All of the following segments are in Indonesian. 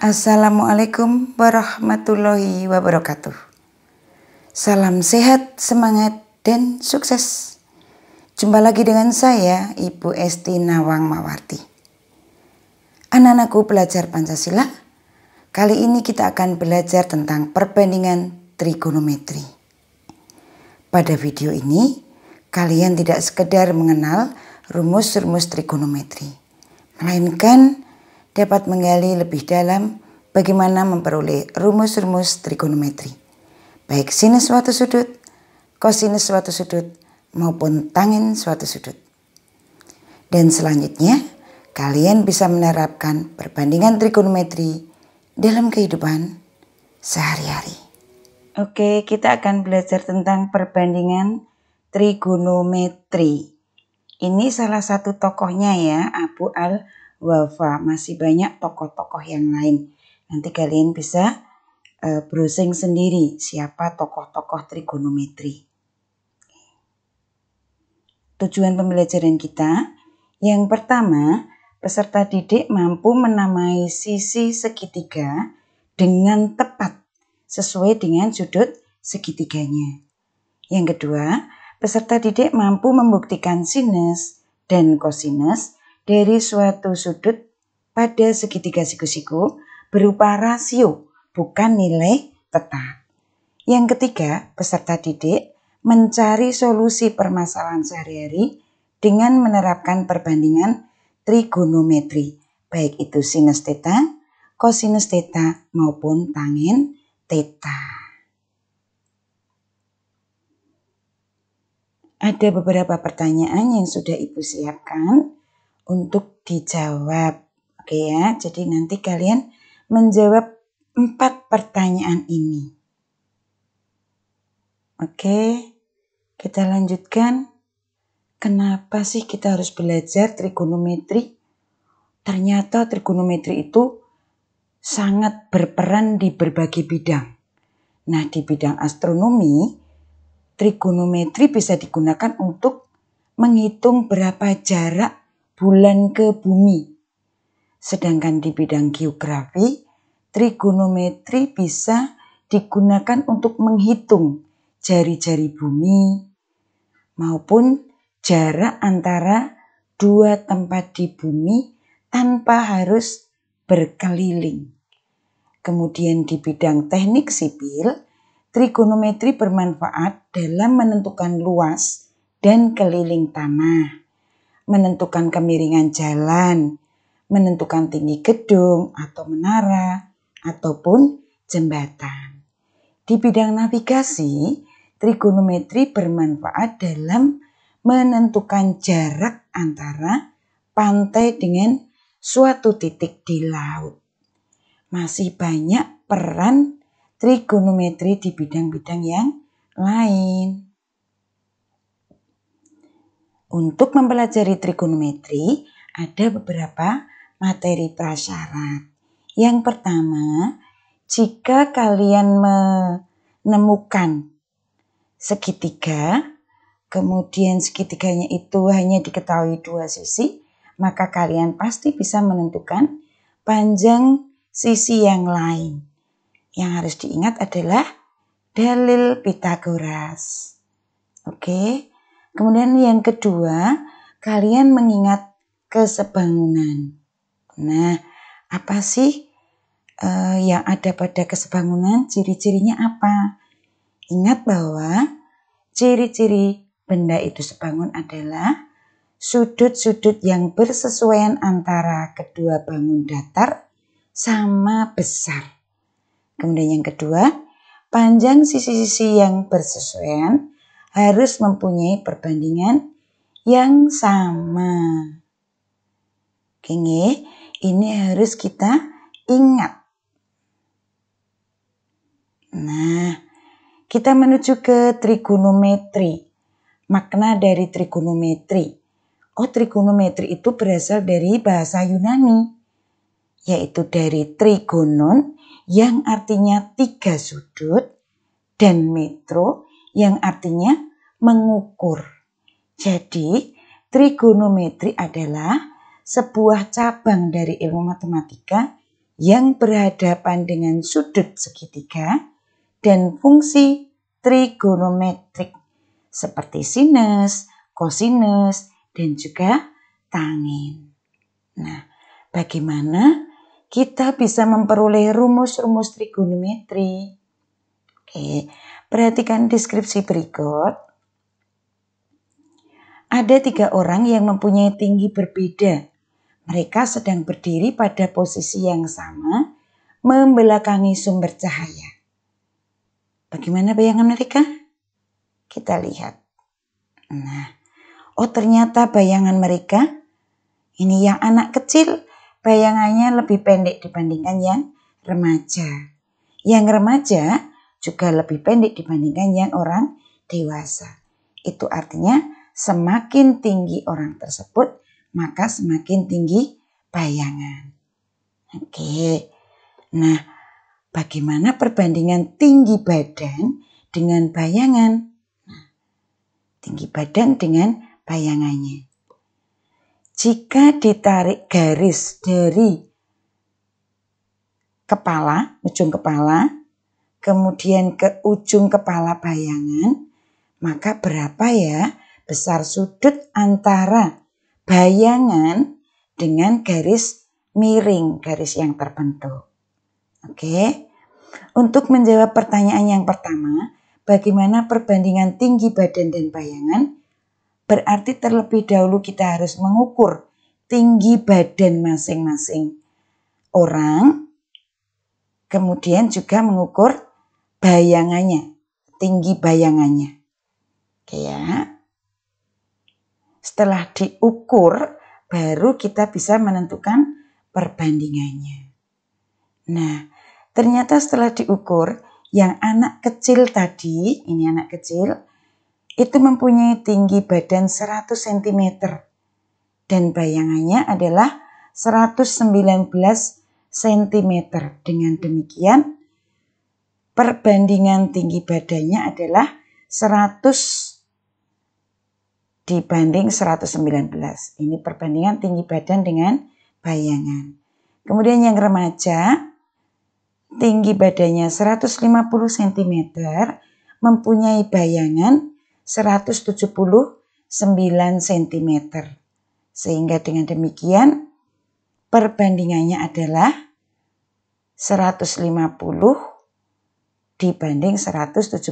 Assalamualaikum warahmatullahi wabarakatuh. Salam sehat, semangat, dan sukses. Jumpa lagi dengan saya, Ibu Esti Nawang Mawarti. Anak-anakku belajar Pancasila. Kali ini kita akan belajar tentang perbandingan trigonometri. Pada video ini, kalian tidak sekedar mengenal rumus-rumus trigonometri, melainkan dapat menggali lebih dalam bagaimana memperoleh rumus-rumus trigonometri, baik sinus suatu sudut, kosinus suatu sudut, maupun tangent suatu sudut. Dan selanjutnya, kalian bisa menerapkan perbandingan trigonometri dalam kehidupan sehari-hari. Oke, kita akan belajar tentang perbandingan trigonometri. Ini salah satu tokohnya ya, Abu Al-Wafa. Masih banyak tokoh-tokoh yang lain. Nanti kalian bisa browsing sendiri siapa tokoh-tokoh trigonometri. Tujuan pembelajaran kita, yang pertama, peserta didik mampu menamai sisi segitiga dengan tepat sesuai dengan sudut segitiganya. Yang kedua, peserta didik mampu membuktikan sinus dan kosinus dari suatu sudut pada segitiga siku-siku berupa rasio, bukan nilai tetap. Yang ketiga, peserta didik mencari solusi permasalahan sehari-hari dengan menerapkan perbandingan trigonometri, baik itu sinus theta, kosinus theta, maupun tangent theta. Ada beberapa pertanyaan yang sudah Ibu siapkan untuk dijawab. Oke ya, jadi nanti kalian menjawab 4 pertanyaan ini. Oke, kita lanjutkan. Kenapa sih kita harus belajar trigonometri? Ternyata trigonometri itu sangat berperan di berbagai bidang. Nah, di bidang astronomi, trigonometri bisa digunakan untuk menghitung berapa jarak bulan ke bumi. Sedangkan di bidang geografi, trigonometri bisa digunakan untuk menghitung jari-jari bumi maupun jarak antara dua tempat di bumi tanpa harus berkeliling. Kemudian di bidang teknik sipil, trigonometri bermanfaat dalam menentukan luas dan keliling tanah, menentukan kemiringan jalan, menentukan tinggi gedung atau menara, ataupun jembatan. Di bidang navigasi, trigonometri bermanfaat dalam menentukan jarak antara pantai dengan suatu titik di laut. Masih banyak peran trigonometri di bidang-bidang yang lain. Untuk mempelajari trigonometri, ada beberapa materi prasyarat. Yang pertama, jika kalian menemukan segitiga, kemudian segitiganya itu hanya diketahui 2 sisi, maka kalian pasti bisa menentukan panjang sisi yang lain. Yang harus diingat adalah dalil Pythagoras. Oke. Kemudian yang kedua, kalian mengingat kesebangunan. Nah, apa sih yang ada pada kesebangunan? Ciri-cirinya apa? Ingat bahwa ciri-ciri benda itu sebangun adalah sudut-sudut yang bersesuaian antara kedua bangun datar sama besar. Kemudian yang kedua, panjang sisi-sisi yang bersesuaian harus mempunyai perbandingan yang sama. Oke, ini harus kita ingat. Nah, kita menuju ke trigonometri. Makna dari trigonometri. Trigonometri itu berasal dari bahasa Yunani, yaitu dari trigonon yang artinya 3 sudut dan metro yang artinya mengukur. Jadi, trigonometri adalah sebuah cabang dari ilmu matematika yang berhadapan dengan sudut segitiga dan fungsi trigonometrik seperti sinus, kosinus, dan juga tangin. Nah, bagaimana kita bisa memperoleh rumus-rumus trigonometri? Oke, perhatikan deskripsi berikut. Ada 3 orang yang mempunyai tinggi berbeda. Mereka sedang berdiri pada posisi yang sama, membelakangi sumber cahaya. Bagaimana bayangan mereka? Kita lihat. Nah, ternyata bayangan mereka, ini yang anak kecil, bayangannya lebih pendek dibandingkan yang remaja. Yang remaja juga lebih pendek dibandingkan yang orang dewasa. Itu artinya semakin tinggi orang tersebut, maka semakin tinggi bayangan. Oke. Nah, bagaimana perbandingan tinggi badan dengan bayangan? Nah, tinggi badan dengan bayangannya. Jika ditarik garis dari kepala, ujung kepala, kemudian ke ujung kepala bayangan, maka berapa ya besar sudut antara bayangan dengan garis miring, garis yang terbentuk. Oke. Untuk menjawab pertanyaan yang pertama, bagaimana perbandingan tinggi badan dan bayangan? Berarti terlebih dahulu kita harus mengukur tinggi badan masing-masing orang, kemudian juga mengukur bayangannya, tinggi bayangannya. Oke ya. Setelah diukur, baru kita bisa menentukan perbandingannya. Nah, ternyata setelah diukur, yang anak kecil tadi, ini anak kecil, itu mempunyai tinggi badan 100 cm. Dan bayangannya adalah 119 cm. Dengan demikian, perbandingan tinggi badannya adalah 100 dibanding 119. Ini perbandingan tinggi badan dengan bayangan. Kemudian yang remaja, tinggi badannya 150 cm, mempunyai bayangan 179 cm. Sehingga dengan demikian perbandingannya adalah 150 dibanding 179.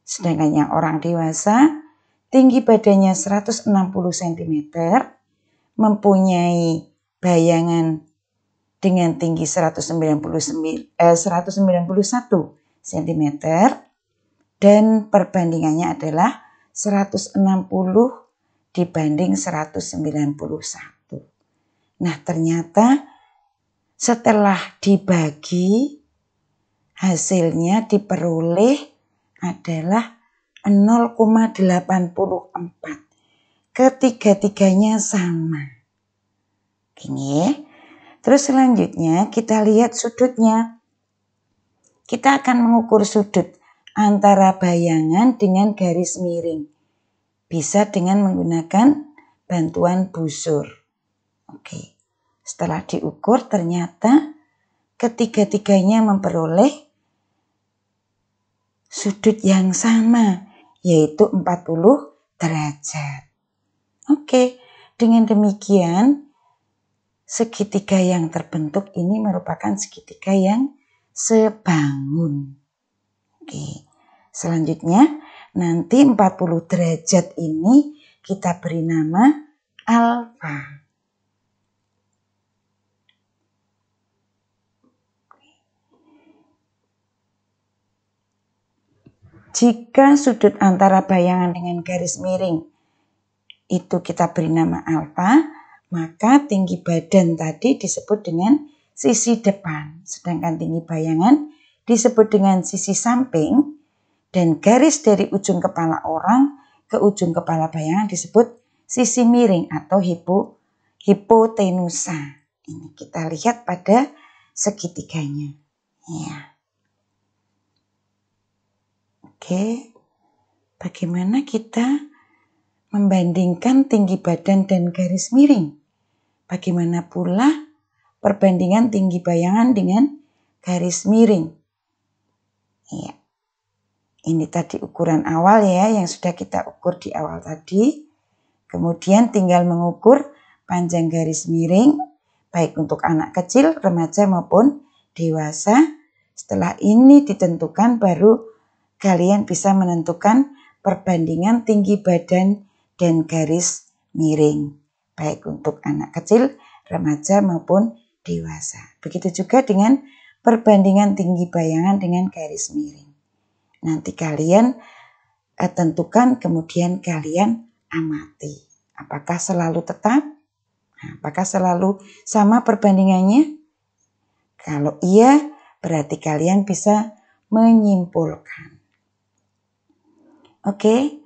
Sedangkan yang orang dewasa, tinggi badannya 160 cm, mempunyai bayangan dengan tinggi 191 cm, dan perbandingannya adalah 160 dibanding 191. Nah, ternyata setelah dibagi, hasilnya diperoleh adalah 0,84. Ketiga-tiganya sama. Gini. Terus selanjutnya kita lihat sudutnya. Kita akan mengukur sudut antara bayangan dengan garis miring. Bisa dengan menggunakan bantuan busur. Oke. Setelah diukur ternyata ketiga-tiganya memperoleh sudut yang sama, yaitu 40 derajat. Oke. Dengan demikian segitiga yang terbentuk ini merupakan segitiga yang sebangun. Oke. Selanjutnya nanti 40 derajat ini kita beri nama alfa. Jika sudut antara bayangan dengan garis miring itu kita beri nama alfa, maka tinggi badan tadi disebut dengan sisi depan, sedangkan tinggi bayangan disebut dengan sisi samping, dan garis dari ujung kepala orang ke ujung kepala bayangan disebut sisi miring atau hipotenusa. Ini kita lihat pada segitiganya. Ya. Oke, bagaimana kita membandingkan tinggi badan dan garis miring? Bagaimana pula perbandingan tinggi bayangan dengan garis miring. Ya. Ini tadi ukuran awal ya yang sudah kita ukur di awal tadi. Kemudian tinggal mengukur panjang garis miring baik untuk anak kecil, remaja maupun dewasa. Setelah ini ditentukan baru kalian bisa menentukan perbandingan tinggi badan dan garis miring baik untuk anak kecil, remaja maupun dewasa. Begitu juga dengan perbandingan tinggi bayangan dengan garis miring. Nanti kalian tentukan, kemudian kalian amati. Apakah selalu tetap? Apakah selalu sama perbandingannya? Kalau iya, berarti kalian bisa menyimpulkan. Oke,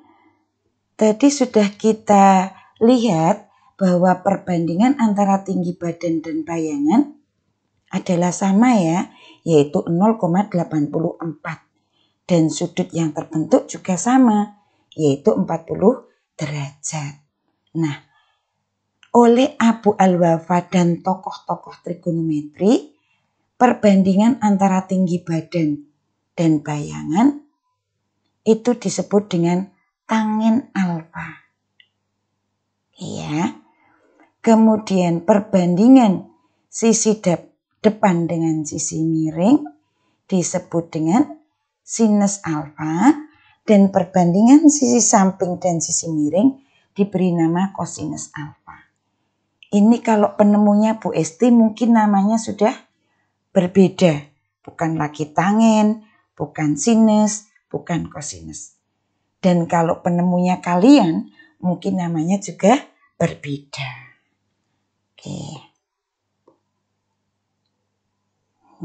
tadi sudah kita lihat bahwa perbandingan antara tinggi badan dan bayangan adalah sama ya, yaitu 0,84. Dan sudut yang terbentuk juga sama, yaitu 40 derajat. Nah, oleh Abu Al-Wafa dan tokoh-tokoh trigonometri, perbandingan antara tinggi badan dan bayangan itu disebut dengan tangen alfa. Ya. Kemudian perbandingan sisi depan dengan sisi miring disebut dengan sinus alfa, dan perbandingan sisi samping dan sisi miring diberi nama kosinus alfa. Ini kalau penemunya Bu Esti mungkin namanya sudah berbeda. Bukan lagi tangen, bukan sinus, bukan kosinus. Dan kalau penemunya kalian mungkin namanya juga berbeda. Oke.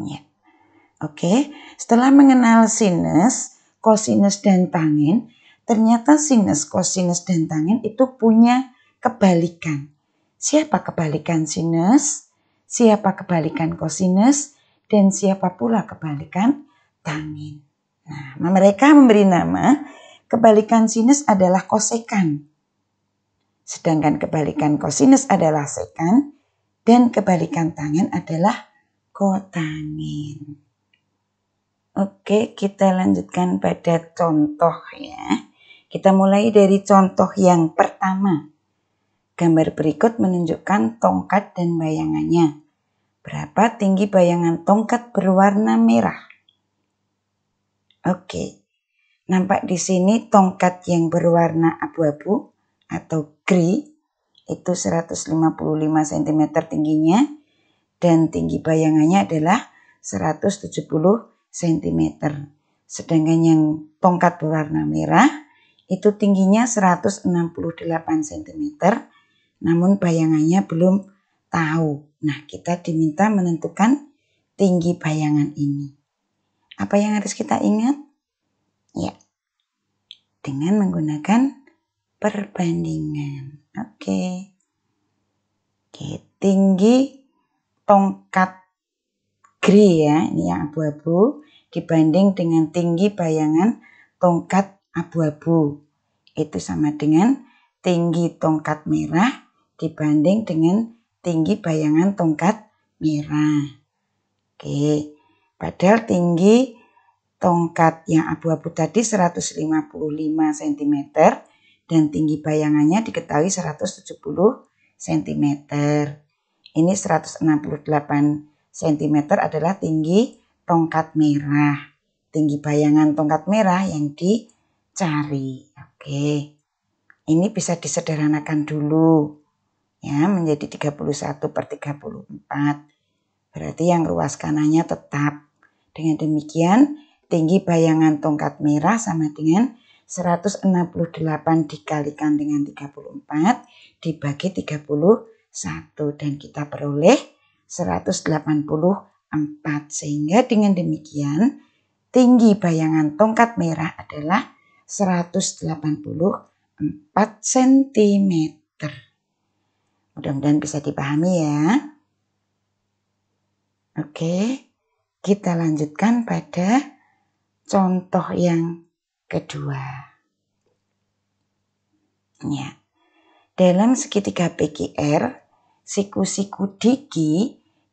Ya. Oke, setelah mengenal sinus, kosinus dan tangen, ternyata sinus, kosinus dan tangen itu punya kebalikan. Siapa kebalikan sinus? Siapa kebalikan kosinus? Dan siapa pula kebalikan tangen? Nah, mereka memberi nama kebalikan sinus adalah kosekan. Sedangkan kebalikan kosinus adalah sekan dan kebalikan tangen adalah kotangen. Oke, kita lanjutkan pada contoh ya. Kita mulai dari contoh yang pertama. Gambar berikut menunjukkan tongkat dan bayangannya. Berapa tinggi bayangan tongkat berwarna merah? Oke, nampak di sini tongkat yang berwarna abu-abu atau gray itu 155 cm tingginya dan tinggi bayangannya adalah 170 cm. Sedangkan yang tongkat berwarna merah itu tingginya 168 cm, namun bayangannya belum tahu. Nah, kita diminta menentukan tinggi bayangan ini. Apa yang harus kita ingat? Ya, dengan menggunakan perbandingan. Oke, tinggi tongkat gray ya, ini yang abu-abu dibanding dengan tinggi bayangan tongkat abu-abu. Itu sama dengan tinggi tongkat merah dibanding dengan tinggi bayangan tongkat merah. Oke, padahal tinggi tongkat yang abu-abu tadi 155 cm dan tinggi bayangannya diketahui 170 cm. Ini 168 cm adalah tinggi tongkat merah. Tinggi bayangan tongkat merah yang dicari. Oke. Ini bisa disederhanakan dulu. Ya, menjadi 31/34. Berarti yang ruas kanannya tetap. Dengan demikian, tinggi bayangan tongkat merah sama dengan 168 dikalikan dengan 34 dibagi 31 dan kita peroleh 184. Sehingga dengan demikian tinggi bayangan tongkat merah adalah 184 cm. Mudah-mudahan bisa dipahami ya. Oke, kita lanjutkan pada contoh yang kedua. Ya, dalam segitiga PQR, siku-siku DQ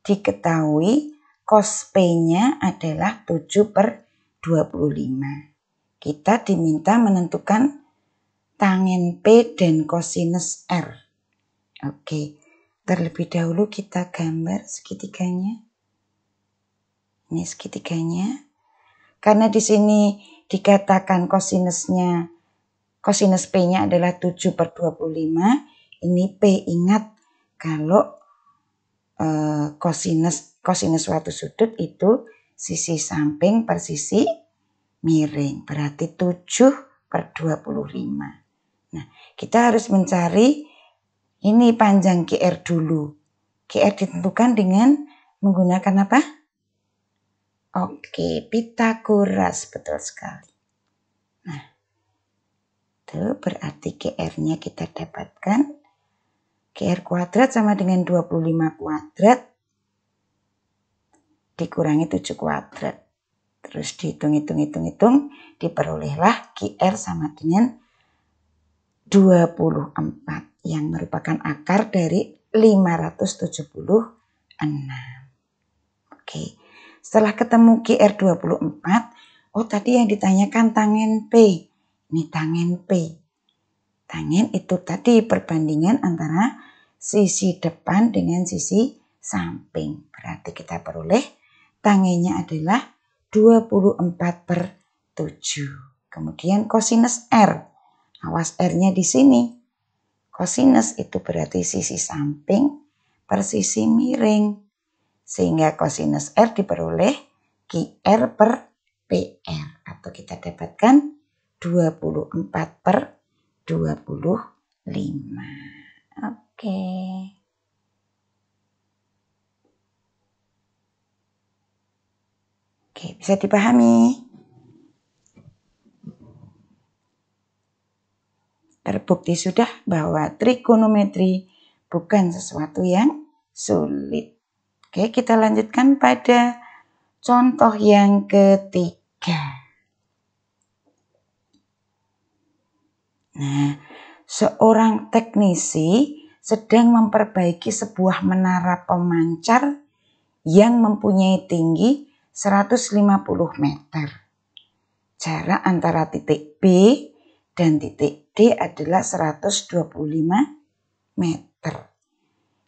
diketahui cos P-nya adalah 7/25. Kita diminta menentukan tangen P dan kosinus R. Oke, terlebih dahulu kita gambar segitiganya. Ini segitiganya. Karena di sini dikatakan kosinus P-nya adalah 7/25. Ini P, ingat kalau kosinus suatu sudut itu sisi samping per sisi miring. Berarti 7/25. Nah, kita harus mencari ini panjang GR dulu. GR ditentukan dengan menggunakan apa? Oke, Pitagoras, betul sekali. Nah, itu berarti GR-nya kita dapatkan. GR kuadrat sama dengan 25 kuadrat dikurangi 7 kuadrat. Terus dihitung, diperolehlah GR sama dengan 24 yang merupakan akar dari 576. Oke, setelah ketemu GR 24, tadi yang ditanyakan tangen P. Ini tangen P. Tangen itu tadi perbandingan antara sisi depan dengan sisi samping. Berarti kita peroleh tangennya adalah 24/7. Kemudian kosinus R. Awas R-nya di sini. Kosinus itu berarti sisi samping per sisi miring. Sehingga kosinus R diperoleh QR/PR. Atau kita dapatkan 24/25. Oke. Oke, bisa dipahami. Terbukti sudah bahwa trigonometri bukan sesuatu yang sulit. Oke, kita lanjutkan pada contoh yang ketiga. Nah, seorang teknisi sedang memperbaiki sebuah menara pemancar yang mempunyai tinggi 150 meter. Jarak antara titik B dan titik D adalah 125 meter.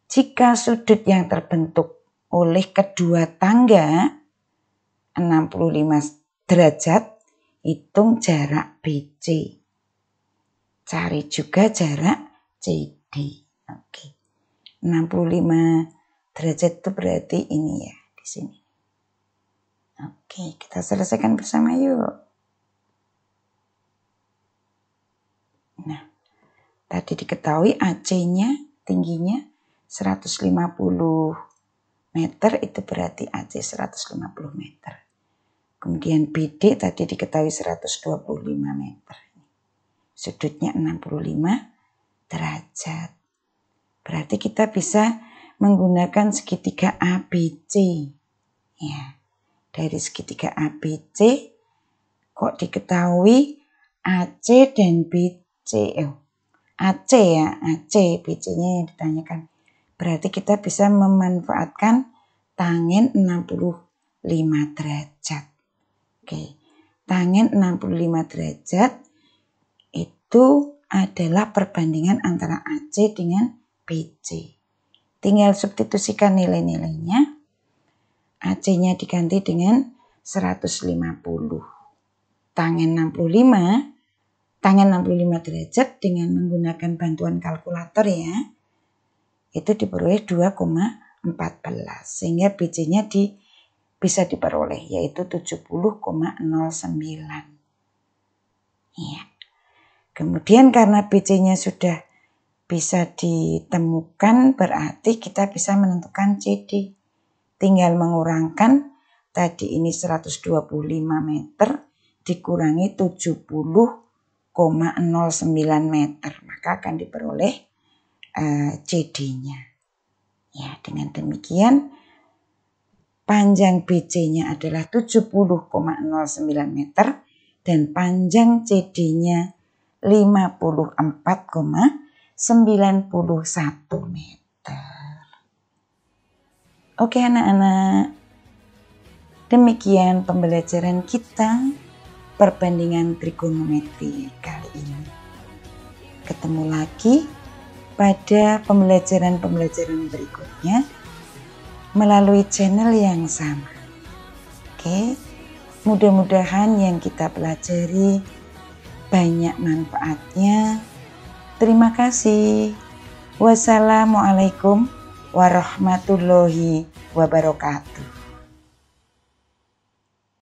Jika sudut yang terbentuk oleh kedua tangga 65 derajat, hitung jarak BC. Cari juga jarak CD. Oke. 65 derajat itu berarti ini ya, di sini. Oke, kita selesaikan bersama yuk. Nah, tadi diketahui AC-nya tingginya 150 meter, itu berarti AC 150 meter. Kemudian BD tadi diketahui 125 meter. Sudutnya 65 derajat. Berarti kita bisa menggunakan segitiga ABC. Ya, dari segitiga ABC kok diketahui AC dan BC. AC ya, AC, BC-nya yang ditanyakan. Berarti kita bisa memanfaatkan tangen 65 derajat. Oke, tangen 65 derajat itu adalah perbandingan antara AC dengan BC. Tinggal substitusikan nilai-nilainya. AC-nya diganti dengan 150. Tangen 65 derajat dengan menggunakan bantuan kalkulator ya. Itu diperoleh 2,14. Sehingga BC-nya bisa diperoleh yaitu 70,09. Iya. Kemudian karena BC-nya sudah bisa ditemukan, berarti kita bisa menentukan CD. Tinggal mengurangkan tadi ini 125 meter dikurangi 70,09 meter. Maka akan diperoleh CD-nya. Ya, dengan demikian panjang BC-nya adalah 70,09 meter dan panjang CD-nya 54,91 meter. Oke anak-anak, demikian pembelajaran kita perbandingan trigonometri kali ini. Ketemu lagi pada pembelajaran-pembelajaran berikutnya melalui channel yang sama. Oke, mudah-mudahan yang kita pelajari banyak manfaatnya. Terima kasih. Wassalamualaikum warahmatullahi wabarakatuh.